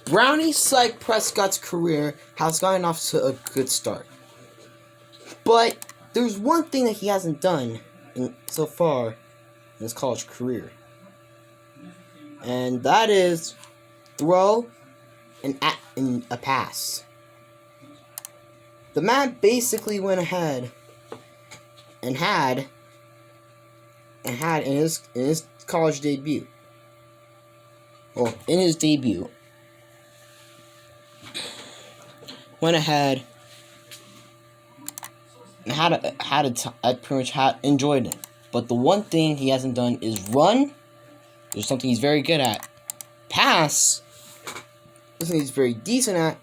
Brownie Scythe-Prescott's career has gotten off to a good start. But there's one thing that he hasn't done so far in his college career. And that is throw a pass. The man basically went ahead and had in his college debut. Well, in his debut, went ahead and I pretty much enjoyed it. But the one thing he hasn't done is run. There's something he's very good at. Pass. Something he's very decent at.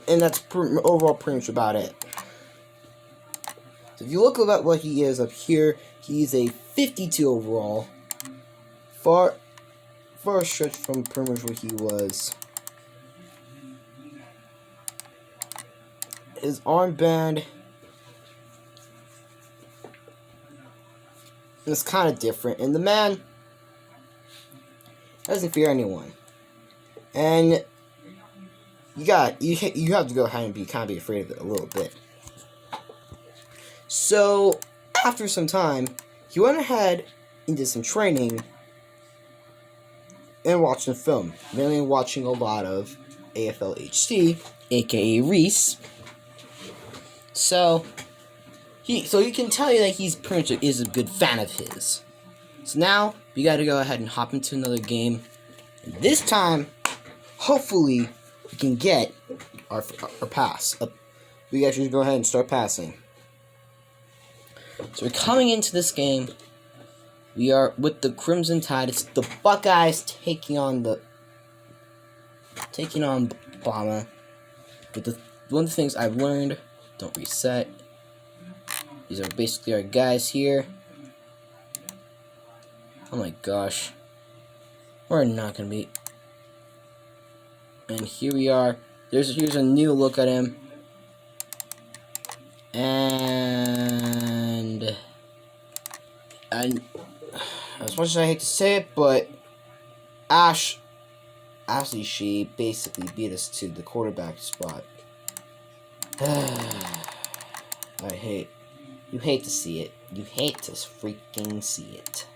And that's overall pretty much about it. So if you look at what he is up here, he's a 52 overall. Far stretch from pretty much what he was. His armband is kind of different, and the man doesn't fear anyone. And you have to go ahead and be afraid of it a little bit. So after some time, he went ahead and did some training and watching film, mainly watching a lot of AFL HD, aka Reese. So he can tell you that he's pretty much is a good fan of his. So now we got to go ahead and hop into another game. And this time, hopefully, we can get our pass. We actually go ahead and start passing. So we're coming into this game. We are with the Crimson Tide. It's the Buckeyes taking on Obama. But one of the things I've learned, don't reset. These are basically our guys here. Oh my gosh. We're not gonna be. And here we are. Here's a new look at him. And as much as I hate to say it, but Ashley she basically beat us to the quarterback spot. You hate to see it. You hate to freaking see it.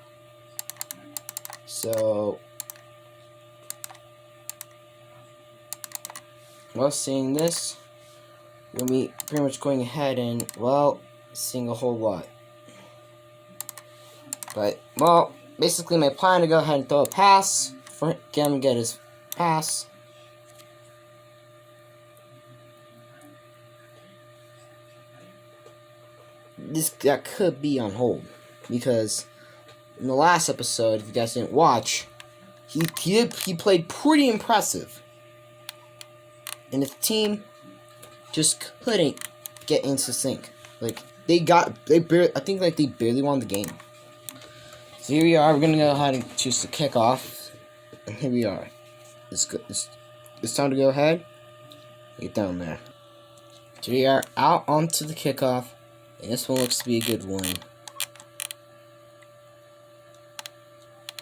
So, while seeing this, we're going to be pretty much going ahead and, well, seeing a whole lot. But, well, basically my plan to go ahead and throw a pass, for him to get his pass. That could be on hold, because in the last episode, if you guys didn't watch, he played pretty impressive, and his team just couldn't get into sync. Like they barely won the game. So here we are. We're gonna go ahead and choose the kickoff, and here we are. It's time to go ahead. Get down there. So we are out onto the kickoff. And this one looks to be a good one.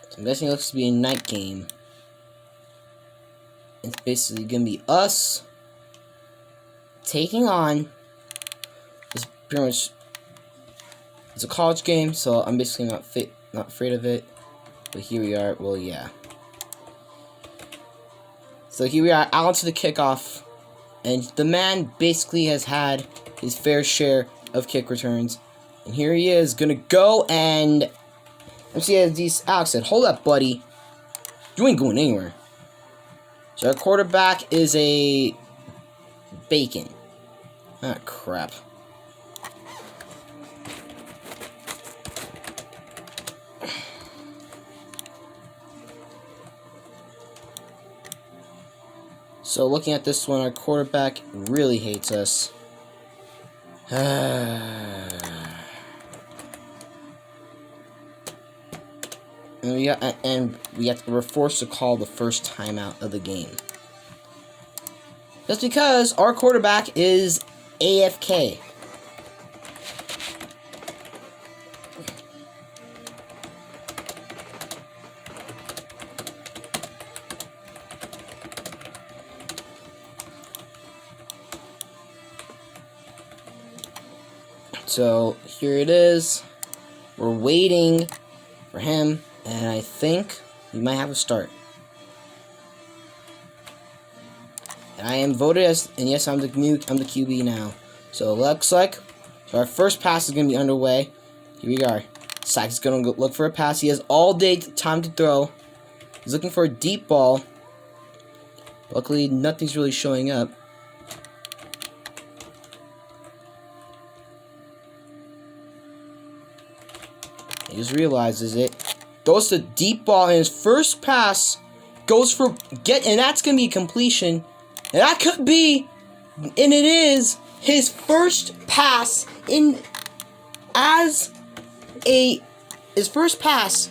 So I'm guessing it looks to be a night game. It's basically going to be us taking on. It's pretty much. It's a college game, so I'm basically not afraid of it. But here we are. Well, yeah. So here we are out to the kickoff, and the man basically has had his fair share of kick returns, and here he is gonna go and Alex said, "Hold up, buddy, you ain't going anywhere." So our quarterback is a bacon. Ah, crap. So looking at this one, our quarterback really hates us. And we're forced to call the first timeout of the game. Just because our quarterback is AFK. So here it is. We're waiting for him, and I think we might have a start. And I am voted as, and yes, I'm the QB now. So it looks like our first pass is gonna be underway. Here we are. Scythe is gonna go look for a pass. He has all day time to throw. He's looking for a deep ball. Luckily, nothing's really showing up. He just realizes it. Throws the deep ball, and his first pass goes for and that's gonna be completion. And that could be, and it is, his first pass his first pass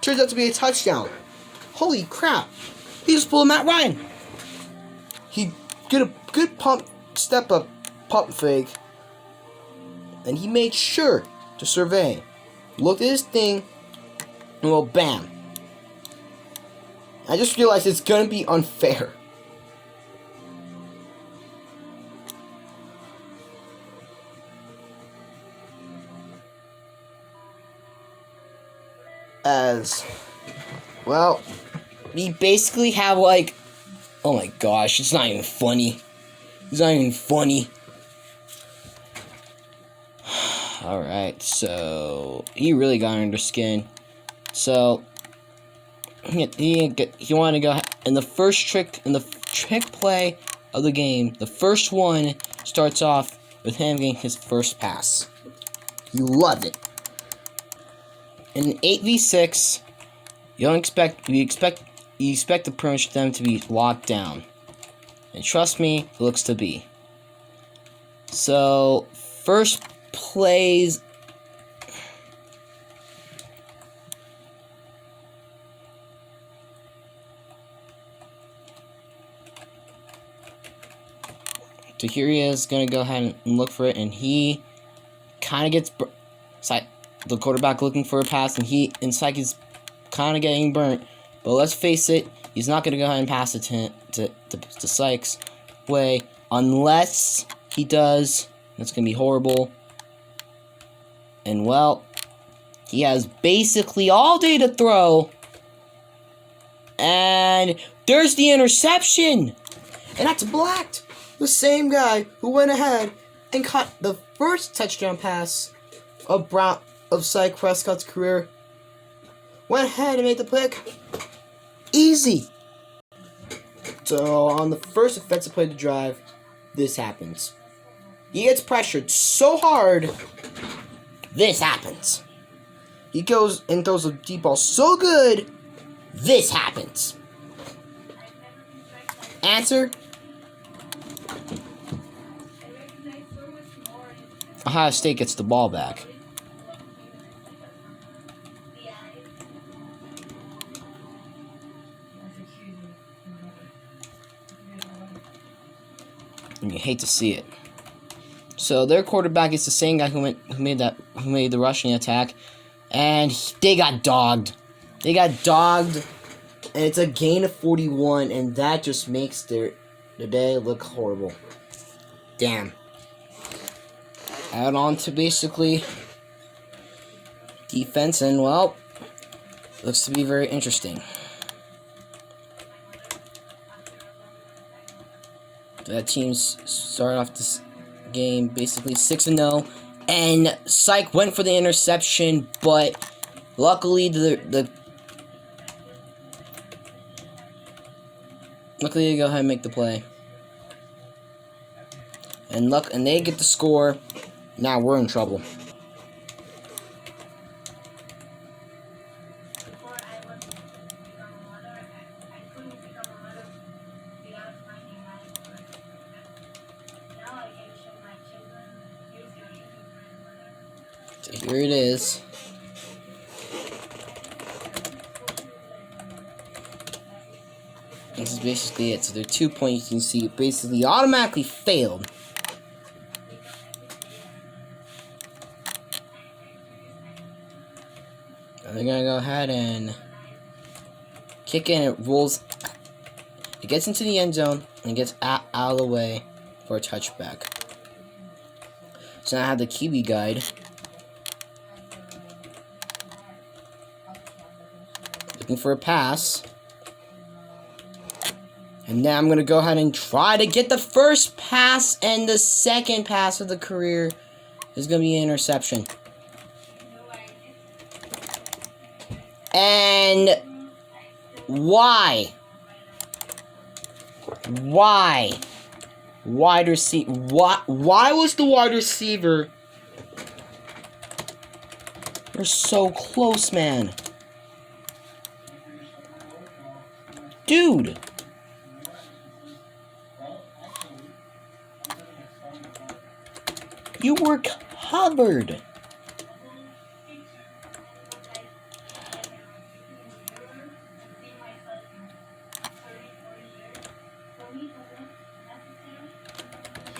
turns out to be a touchdown. Holy crap. He just pulled Matt Ryan. He did a good step up pump fake. And he made sure to survey. Looked at his thing, and well, bam. I just realized it's gonna be unfair. As well, we basically have like, oh my gosh, it's not even funny. It's not even funny. Alright, so he really got under skin. So he wanted to go in the first trick play of the game. The first one starts off with him getting his first pass. You love it. In 8v6, you expect the pretty much them to be locked down. And trust me, it looks to be. So first plays so here he is gonna go ahead and look for it, and he kind of gets the quarterback looking for a pass, and Scythe is kind of getting burnt. But let's face it, he's not gonna go ahead and pass it to Scythe's way unless he does. That's gonna be horrible. And well, he has basically all day to throw. And there's the interception. And that's blocked. The same guy who went ahead and caught the first touchdown pass of Scythe-Prescott's career. Went ahead and made the pick. Easy. So on the first offensive play of the drive, this happens. He gets pressured so hard, this happens. He goes and throws a deep ball so good, this happens. Answer? Ohio State gets the ball back. And you hate to see it. So their quarterback is the same guy who made the rushing attack, and they got dogged. They got dogged, and it's a gain of 41, and that just makes their day look horrible. Damn. Add on to basically defense, and well, looks to be very interesting. That team's started off this game basically 6-0, and Scythe went for the interception, but luckily luckily they go ahead and make the play, and they get the score. Now we're in trouble. So here it is. This is basically it. So there are 2 points. You can see it basically automatically failed. And they're gonna go ahead and kick in. It rolls. It gets into the end zone and gets out of the way for a touchback. So I have the Kiwi guide. Looking for a pass. And now I'm going to go ahead and try to get the first pass, and the second pass of the career is going to be an interception. And why? Why? Wide receiver. Why was the wide receiver? You're so close, man. Dude. You were covered.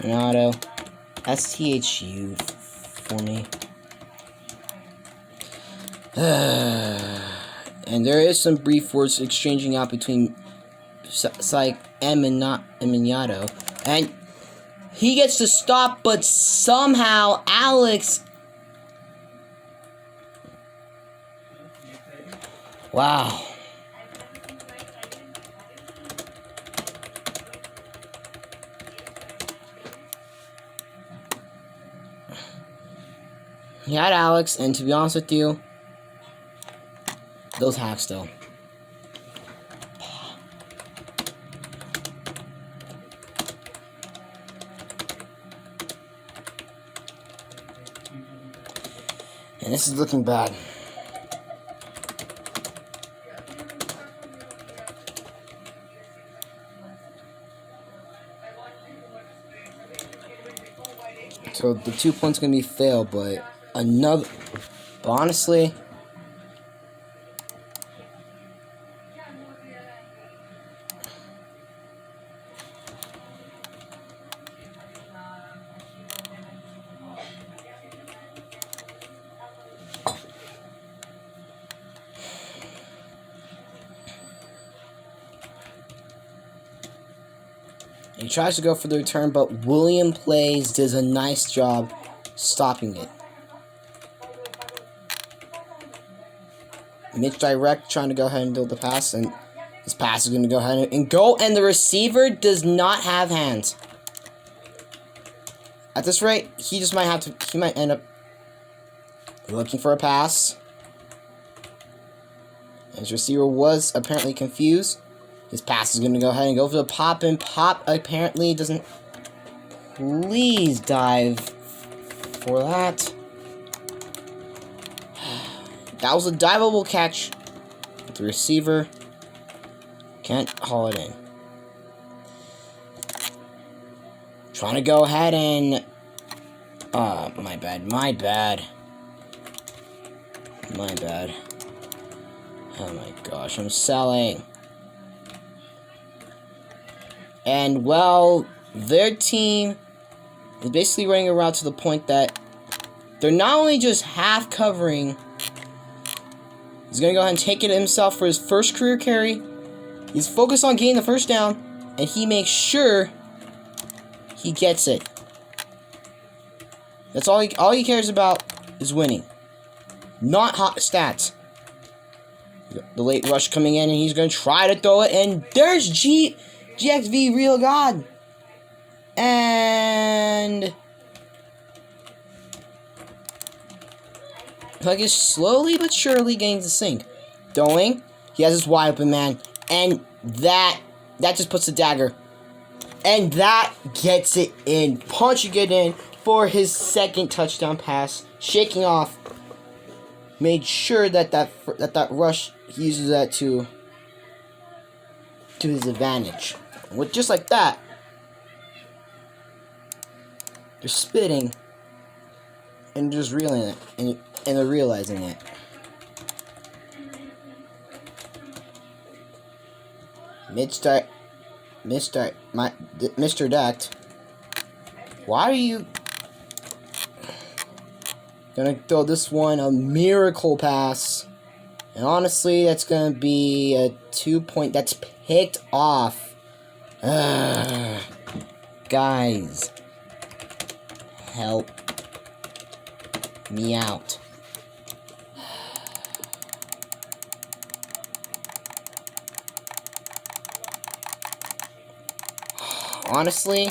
An auto. STHU for me. And there is some brief words exchanging out between Scythe and Minato. And he gets to stop, but somehow Alex... Wow. He had Alex, and to be honest with you, those hacks though. And this is looking bad. So the 2 points gonna be failed, but honestly, he tries to go for the return, but William Plays does a nice job stopping it. Mitch Direct trying to go ahead and build the pass, and his pass is going to go ahead and go, and the receiver does not have hands. At this rate, he just might have to, he might end up looking for a pass. His receiver was apparently confused. His pass is going to go ahead and go for the pop, and Pop apparently doesn't. Please dive for that. That was a diveable catch. The receiver can't haul it in. Trying to go ahead and... my bad. Oh my gosh, I'm selling. And, well, their team is basically running around to the point that they're not only just half covering... He's going to go ahead and take it himself for his first career carry. He's focused on getting the first down, and he makes sure he gets it. That's all he cares about is winning. Not hot stats. The late rush coming in, and he's going to try to throw it, and there's GXV Real God. And... Puck is slowly but surely getting to sink. Throwing. He has his wide open man. And that just puts the dagger. And that gets it in. Punching it in for his second touchdown pass. Shaking off. Made sure that rush, he uses that to his advantage. With just like that, they're spitting and just reeling it, and they're realizing it. Mr. Decked, why are you gonna throw this one a miracle pass? And honestly, that's gonna be a 2-point that's picked off. Guys, help me out. Honestly,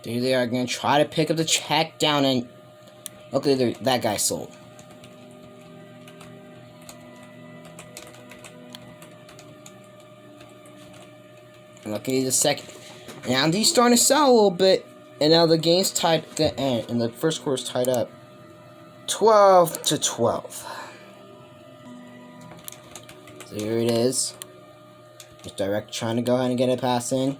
there they are gonna try to pick up the check down, and okay, that guy sold. Okay, the second. Now he's starting to sell a little bit, and now the game's tied at the end, and the first quarter's tied up 12-12. So here it is. Just direct trying to go ahead and get a pass in.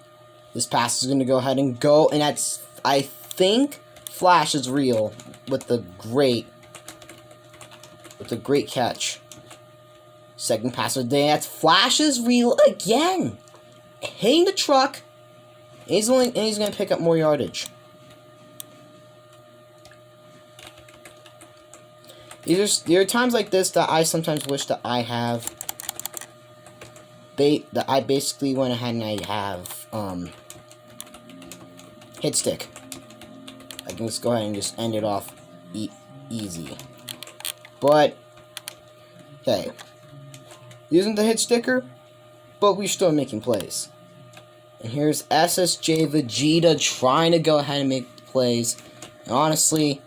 This pass is going to go ahead and go, and that's, I think, Flash is real with the great catch. Second pass of the day, that's Flash is real again. Hitting the truck, and he's going to pick up more yardage. There are times like this that I sometimes wish that I have. That I basically went ahead and I have hit stick. I can just go ahead and just end it off easy. But hey, using the hit sticker, but we're still making plays. And here's SSJ Vegeta trying to go ahead and make plays. And honestly,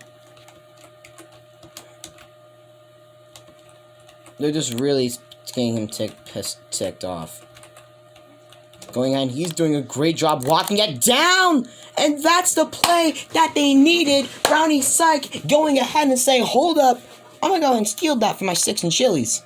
they're just really getting him ticked off. Going on, he's doing a great job walking it down! And that's the play that they needed. Brownie Scythe going ahead and saying, hold up, I'm gonna go and steal that for my 6 and chilies.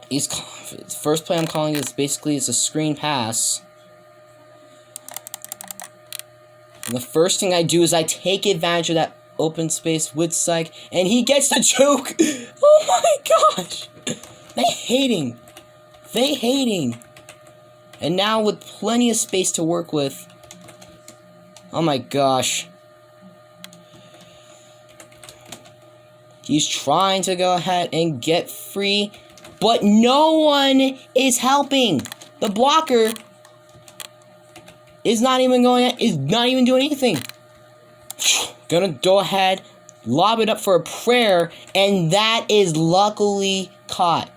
The first play I'm calling is basically a screen pass. And the first thing I do is I take advantage of that open space with Scythe, and he gets the choke. Oh my gosh! They hating. And now with plenty of space to work with. Oh my gosh. He's trying to go ahead and get free, but no one is helping. The blocker is not even doing anything. Gonna go ahead, lob it up for a prayer, and that is luckily caught.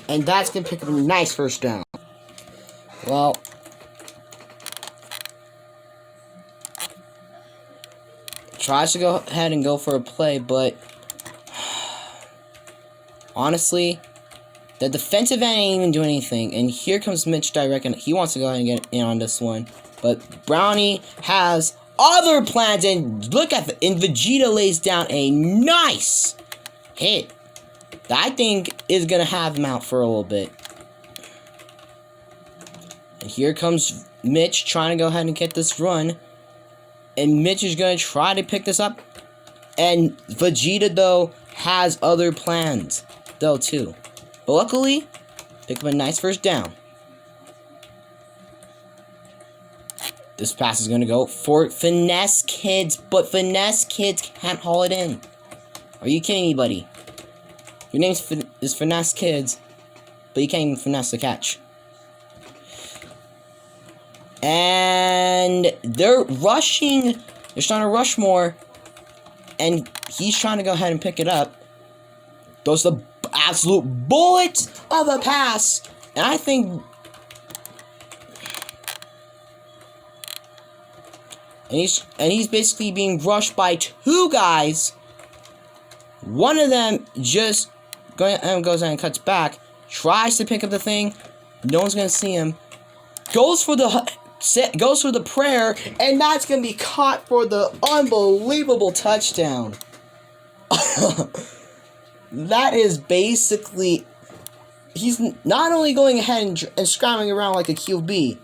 And that's gonna pick up a nice first down. Well, tries to go ahead and go for a play, but honestly, the defensive end ain't even doing anything. And here comes Mitch direct, and he wants to go ahead and get in on this one. But Brownie has other plans, and look at and Vegeta lays down a nice hit that I think is gonna have him out for a little bit. And here comes Mitch trying to go ahead and get this run. And Mitch is going to try to pick this up. And Vegeta, though, has other plans, though, too. But luckily, pick up a nice first down. This pass is going to go for Finesse Kids, but Finesse Kids can't haul it in. Are you kidding me, buddy? Your name is Finesse Kids, but you can't even finesse the catch. And they're rushing. They're trying to rush more. And he's trying to go ahead and pick it up. Those the absolute bullet of a pass. And I think... And he's basically being rushed by two guys. One of them just goes and cuts back. Tries to pick up the thing. No one's going to see him. Goes for the prayer, and that's going to be caught for the unbelievable touchdown. That is basically he's not only going ahead and scrambling around like a QB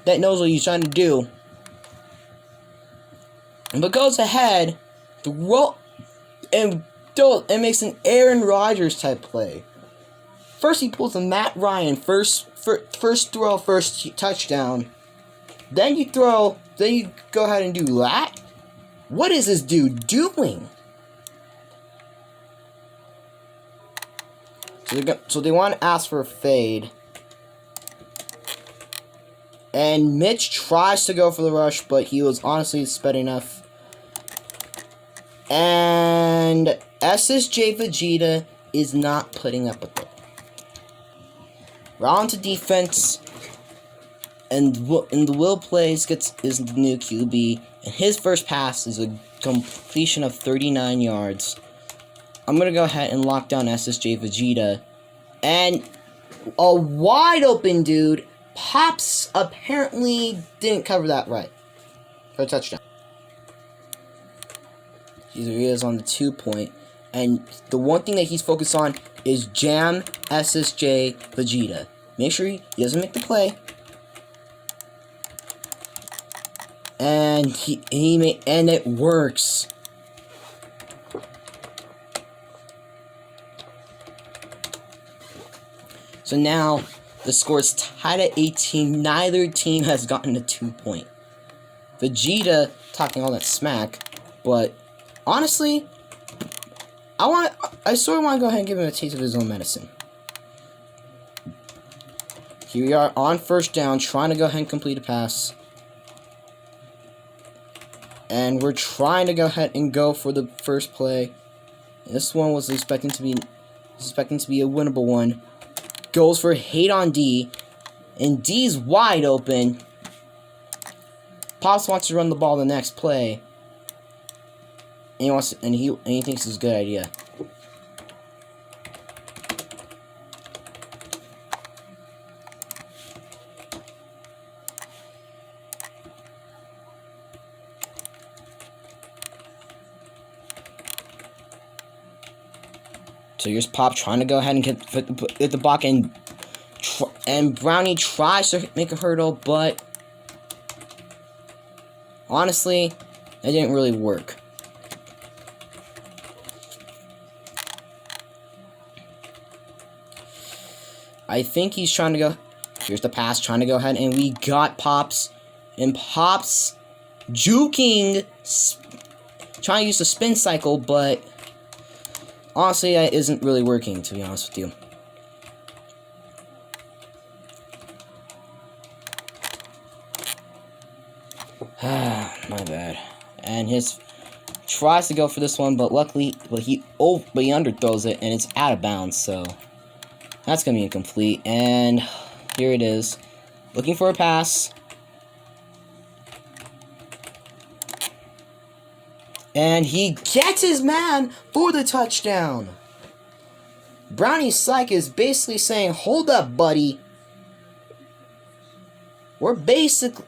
that knows what he's trying to do, but goes ahead and makes an Aaron Rodgers type play. First he pulls a Matt Ryan first throw, first touchdown. Then you go ahead and do that. What is this dude doing? So they want to ask for a fade. And Mitch tries to go for the rush, but he was honestly sped enough. And SSJ Vegeta is not putting up with it. Round to defense. And the Will plays is the new QB. And his first pass is a completion of 39 yards. I'm going to go ahead and lock down SSJ Vegeta. And a wide open dude. Pops apparently didn't cover that right. For a touchdown. Here he is on the 2-point. And the one thing that he's focused on is jam SSJ Vegeta. Make sure he doesn't make the play. And and it works. So now the score is tied at 18. Neither team has gotten a 2-point. Vegeta talking all that smack, but honestly, I sort of want to go ahead and give him a taste of his own medicine. Here we are on first down, trying to go ahead and complete a pass. And we're trying to go ahead and go for the first play. This one was expecting to be a winnable one. Goes for hate on D, and D's wide open. Pops wants to run the ball the next play, and he thinks it's a good idea. So here's Pop trying to go ahead and get the block, and Brownie tries to make a hurdle, but honestly, it didn't really work. I think he's trying to go. Here's the pass, trying to go ahead, and we got Pops, and Pops juking, trying to use the spin cycle, but honestly, that isn't really working, to be honest with you. My bad. And his tries to go for this one, but luckily, he underthrows it, and it's out of bounds, so that's gonna be incomplete. And here it is, looking for a pass. And he gets his man for the touchdown. Brownie Scythe is basically saying, hold up, buddy. We're basically...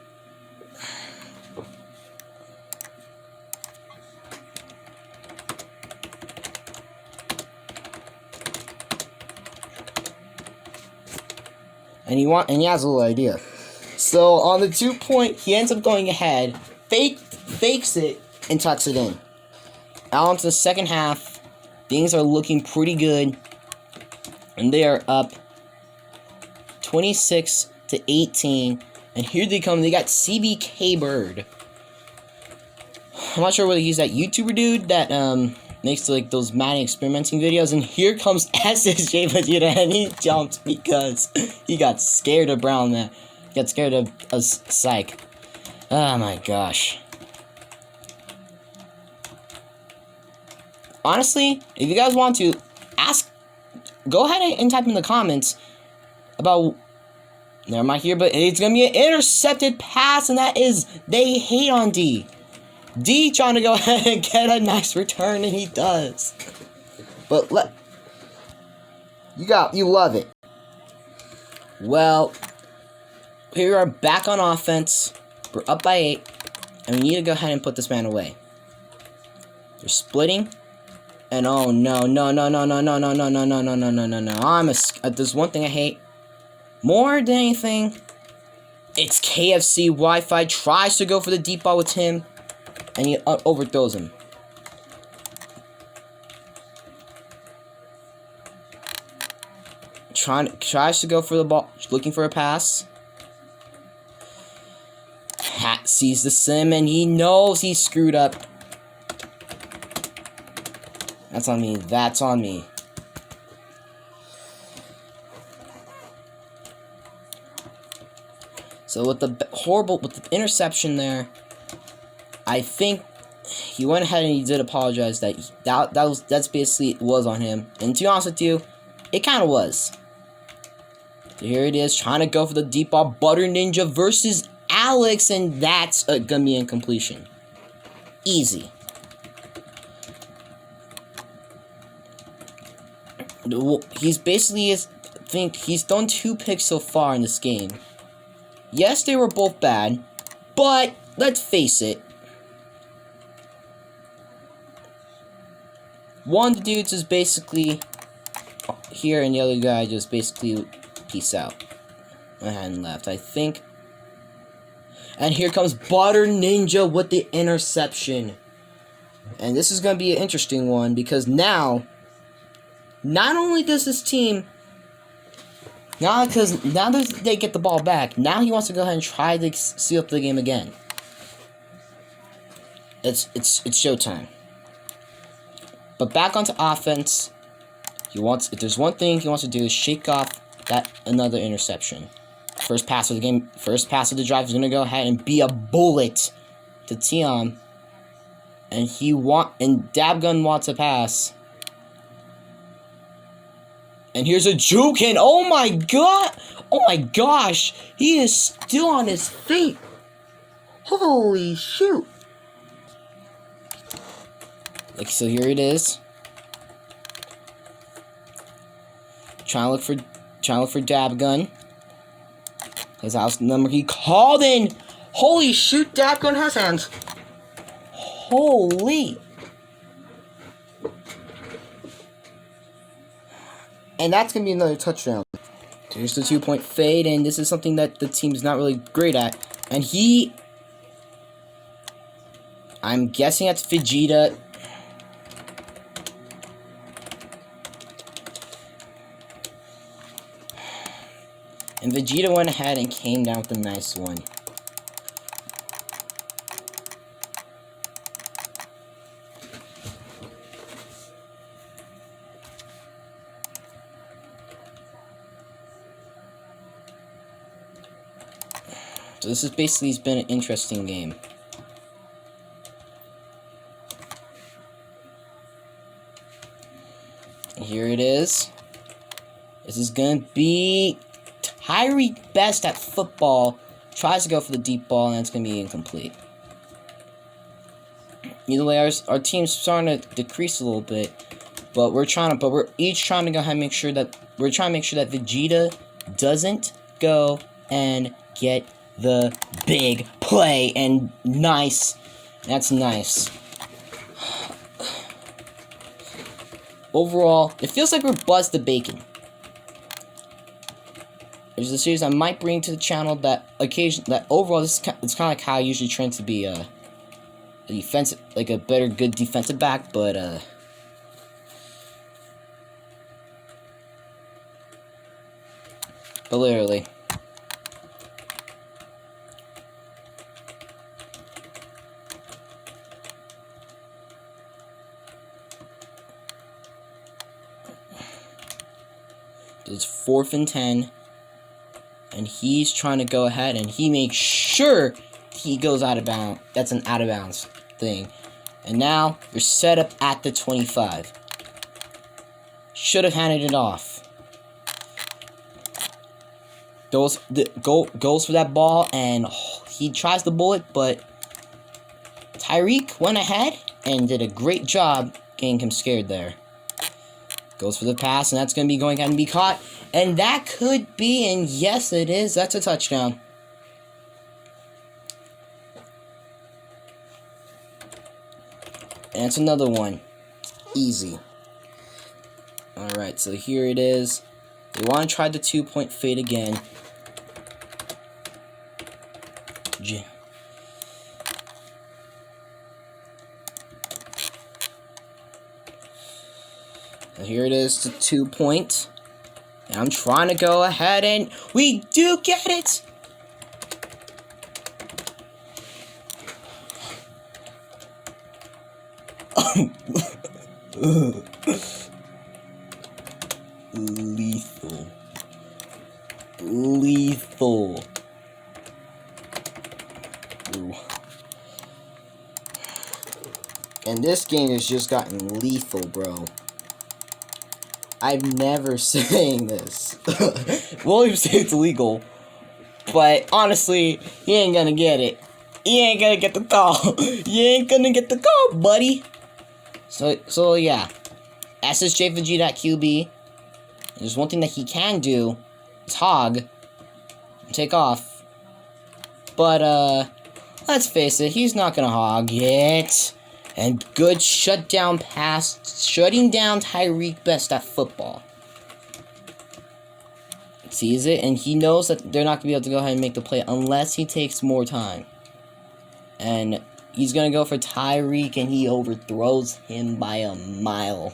And he has a little idea. So on the 2-point, he ends up going ahead, fakes it, and tucks it in. Out into the second half, things are looking pretty good, and they are up 26-18. And here they come. They got CBK Bird. I'm not sure whether he's that YouTuber dude that makes like those Madden experimenting videos. And here comes SSJ Vegeta, and he jumped because he got scared of Brown. He got scared of Psych. Oh my gosh. Honestly, if you guys want to go ahead and type in the comments about. Never mind here, but it's gonna be an intercepted pass, and that is they hate on D. D trying to go ahead and get a nice return, and he does. But you love it. Well, here we are back on offense. We're up by 8, and we need to go ahead and put this man away. They're splitting. And oh no, no, no, no, no, no, no, no, no, no, no, no, no, no, no. There's one thing I hate more than anything. It's KFC Wi-Fi tries to go for the deep ball with him, and he overthrows him. Tries to go for the ball, looking for a pass. Hat sees the sim, and he knows he's screwed up. That's on me. That's on me. So with the interception there, I think he went ahead and he did apologize that's basically was on him. And to be honest with you, it kind of was. So here it is, trying to go for the deep ball. Butter Ninja versus Alex, and that's gonna be incompletion. Easy. He's basically, I think he's done 2 picks so far in this game. Yes, they were both bad, but let's face it. One of the dudes is basically here, and the other guy just basically peace out. And left, I think. And here comes Butter Ninja with the interception. And this is going to be an interesting one, because now, not only does this team, now that they get the ball back, now he wants to go ahead and try to seal up the game again. It's showtime. But back onto offense, if there's one thing he wants to do is shake off another interception. First pass of the game, first pass of the drive is gonna go ahead and be a bullet to Tion. And Dabgun wants a pass. And here's a juke, and oh my god! Oh my gosh! He is still on his feet! Holy shoot! So here it is. Trying to look for Dabgun. His house number he called in! Holy shoot, Dabgun has hands! Holy! And that's going to be another touchdown. Here's the 2-point fade, and this is something that the team's not really great at. And I'm guessing that's Vegeta. And Vegeta went ahead and came down with a nice one. So this has basically been an interesting game. Here it is. This is going to be Tyreek best at football. Tries to go for the deep ball, and it's going to be incomplete. Either way, our team's starting to decrease a little bit, but we're each trying to go ahead and make sure that Vegeta doesn't go and get the big play. And nice. That's nice. Overall, it feels like we're Buzz the Bacon. There's a series I might bring to the channel overall it's kind of like how I usually train to be a defensive, like a good defensive back, but literally. It's 4th and 10. And he's trying to go ahead, and he makes sure he goes out of bounds. That's an out of bounds thing. And now you're set up at the 25. Should have handed it off. Goes for that ball, and he tries the bullet, but Tyreek went ahead and did a great job getting him scared there. Goes for the pass, and that's going to be going ahead and be caught. And that could be, and yes it is, that's a touchdown. And it's another one. Easy. Alright, so here it is. They want to try the 2-point fade again. So here it is, the 2-point. And I'm trying to go ahead and we do get it! Lethal. Lethal. Ooh. And this game has just gotten lethal, bro. I've never saying this. William say it's illegal. But honestly, he ain't gonna get it. He ain't gonna get the call. You ain't gonna get the call, buddy. So yeah. SSJ Vegeta at QB. There's one thing that he can do. Is hog. Take off. But, let's face it, he's not gonna hog it. And good shutdown pass. Shutting down Tyreek Best at football. Sees it, and he knows that they're not gonna be able to go ahead and make the play unless he takes more time. And he's gonna go for Tyreek, and he overthrows him by a mile.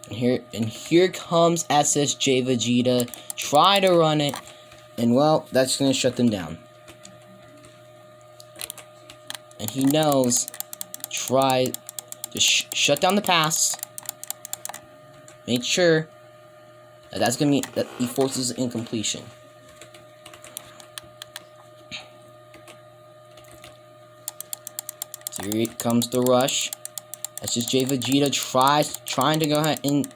Here comes SSJ Vegeta. Try to run it, and well, that's gonna shut them down. And he knows. Try to shut down the pass. Make sure that that's gonna mean that he forces incompletion. So here comes the rush. SSJ Vegeta trying to go ahead and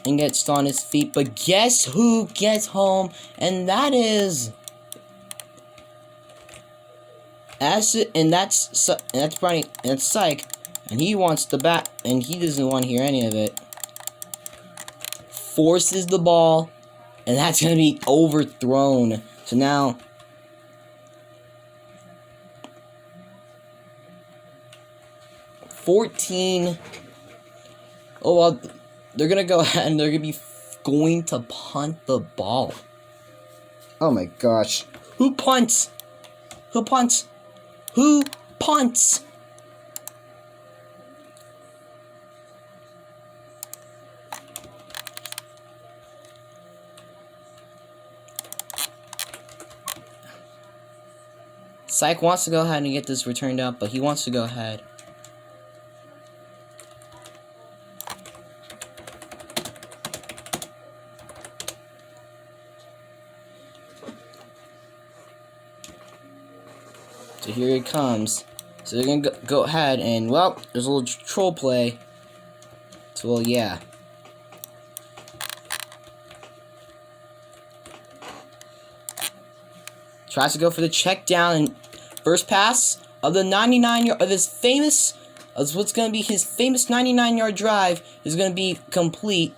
get on his feet, but guess who gets home? And that is that's Brownie, and that's Scythe, and he wants the bat, and he doesn't want to hear any of it. Forces the ball, and that's gonna be overthrown. So now 14. Oh, well, they're going to go ahead and they're going to punt the ball. Oh my gosh. Who punts? Who punts? Who punts? Scythe wants to go ahead and get this returned out, but he wants to go ahead. So here it comes. So they're gonna go ahead and, well, there's a little troll play. So, well, yeah. Tries to go for the check down, and first pass of the 99-yard of his famous, of what's gonna be his famous 99-yard drive is gonna be complete.